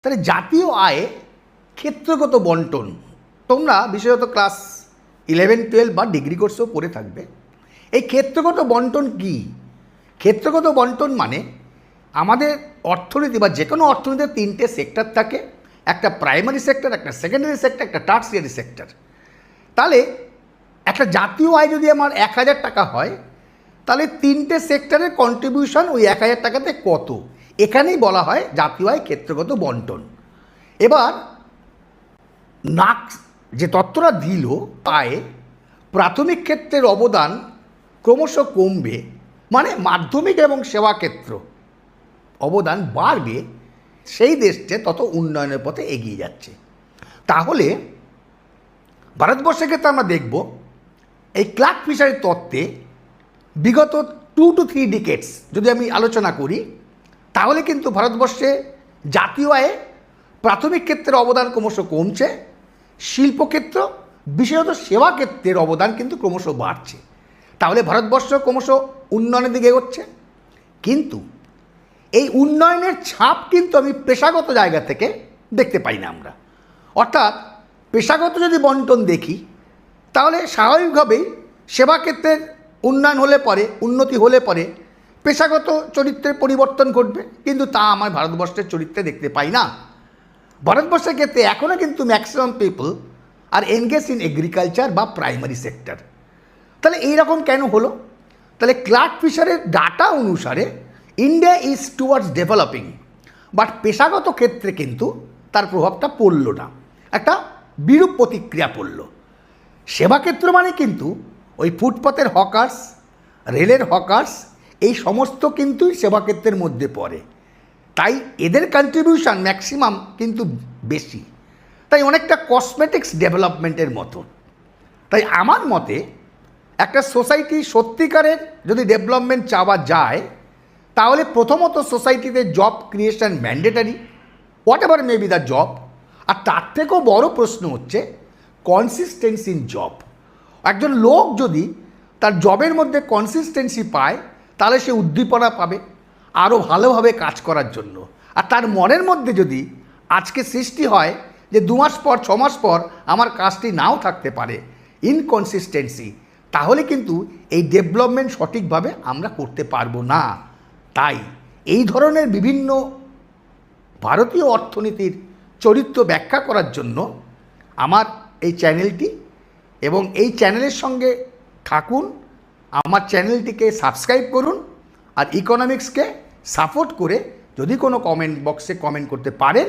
তাহলে জাতীয় আয়ে ক্ষেত্রগত বন্টন তোমরা বিশেষত ক্লাস 11-12 বা ডিগ্রি কোর্সেও পড়ে থাকবে। এই ক্ষেত্রগত বন্টন কি? ক্ষেত্রগত বন্টন মানে আমাদের অর্থনীতি বা যে কোনো অর্থনীতির তিনটে সেক্টর থাকে, একটা প্রাইমারি সেক্টর, একটা সেকেন্ডারি সেক্টর, একটা টার্সিয়ারি সেক্টর। তাহলে একটা জাতীয় আয় যদি আমার 1000 টাকা হয়, তাহলে তিনটে সেক্টরের কন্ট্রিবিউশন ওই 1000 টাকাতে কত, এখানেই বলা হয় জাতীয় আয় ক্ষেত্রগত বন্টন। এবার নাক যে তত্ত্বটা দিল, আয়ে প্রাথমিক ক্ষেত্রের অবদান ক্রমশ কমবে, মানে মাধ্যমিক এবং সেবা ক্ষেত্র অবদান বাড়বে, সেই দেশটা তত উন্নয়নের পথে এগিয়ে যাচ্ছে। তাহলে ভারতবর্ষের ক্ষেত্রে আমরা দেখব এই ক্লার্ক ফিশারের তত্ত্বে বিগত 2 to 3 ডিকেডস যদি আমি আলোচনা করি, তাহলে কিন্তু ভারতবর্ষে জাতীয় আয়ে প্রাথমিক ক্ষেত্রের অবদান ক্রমশ কমছে, শিল্পক্ষেত্র বিশেষত সেবা ক্ষেত্রের অবদান কিন্তু ক্রমশ বাড়ছে। তাহলে ভারতবর্ষ ক্রমশ উন্নয়নের দিকে এগোচ্ছে। কিন্তু এই উন্নয়নের ছাপ কিন্তু আমি পেশাগত জায়গা থেকে দেখতে পাই না আমরা। অর্থাৎ পেশাগত যদি বন্টন দেখি, তাহলে স্বাভাবিকভাবেই সেবা ক্ষেত্রের উন্নয়ন হলে পরে, উন্নতি হলে পরে পেশাগত চরিত্রের পরিবর্তন ঘটবে, কিন্তু তা আমার ভারতবর্ষের চরিত্রে দেখতে পাই না। ভারতবর্ষের ক্ষেত্রে এখনও কিন্তু maximum people are engage in agriculture বা প্রাইমারি সেক্টর। তাহলে এইরকম কেন হলো? তাহলে ক্লার্ক ফিশারের ডাটা অনুসারে India is towards developing, but পেশাগত ক্ষেত্রে কিন্তু তার প্রভাবটা পড়ল না, একটা বিরূপ প্রতিক্রিয়া পড়ল। সেবাক্ষেত্র মানে কিন্তু ওই ফুটপাতের হকার্স, রেলের হকার্স, এই সমস্ত কিন্তু সেবাক্ষেত্রের মধ্যে পড়ে, তাই এদের কন্ট্রিবিউশন ম্যাক্সিমাম কিন্তু বেশি, তাই অনেকটা কসমেটিক্স ডেভেলপমেন্টের মতো। তাই আমার মতে একটা সোসাইটি সত্যিকারের যদি ডেভেলপমেন্ট চাওয়া যায়, তাহলে প্রথমত সোসাইটিতে job creation mandatory, whatever may be the job. আর তার থেকেও বড় প্রশ্ন হচ্ছে কনসিস্টেন্সি ইন জব। একজন লোক যদি তার জবের মধ্যে কনসিস্টেন্সি পায়, তাহলে সে উদ্দীপনা পাবে আরও ভালোভাবে কাজ করার জন্য। আর তার মনের মধ্যে যদি আজকে সৃষ্টি হয় যে 2 মাস পর 6 মাস পর আমার কাজটি নাও থাকতে পারে, ইনকনসিস্টেন্সি, তাহলে কিন্তু এই ডেভেলপমেন্ট সঠিকভাবে আমরা করতে পারবো না। তাই এই ধরনের বিভিন্ন ভারতীয় অর্থনীতির চরিত্র ব্যাখ্যা করার জন্য আমার এই চ্যানেলটি, এবং এই চ্যানেলের সঙ্গে থাকুন, আমার চ্যানেলটিকে সাবস্ক্রাইব করুন, আর ইকোনমিক্সকে সাপোর্ট করে যদি কোনো কমেন্ট বক্সে কমেন্ট করতে পারেন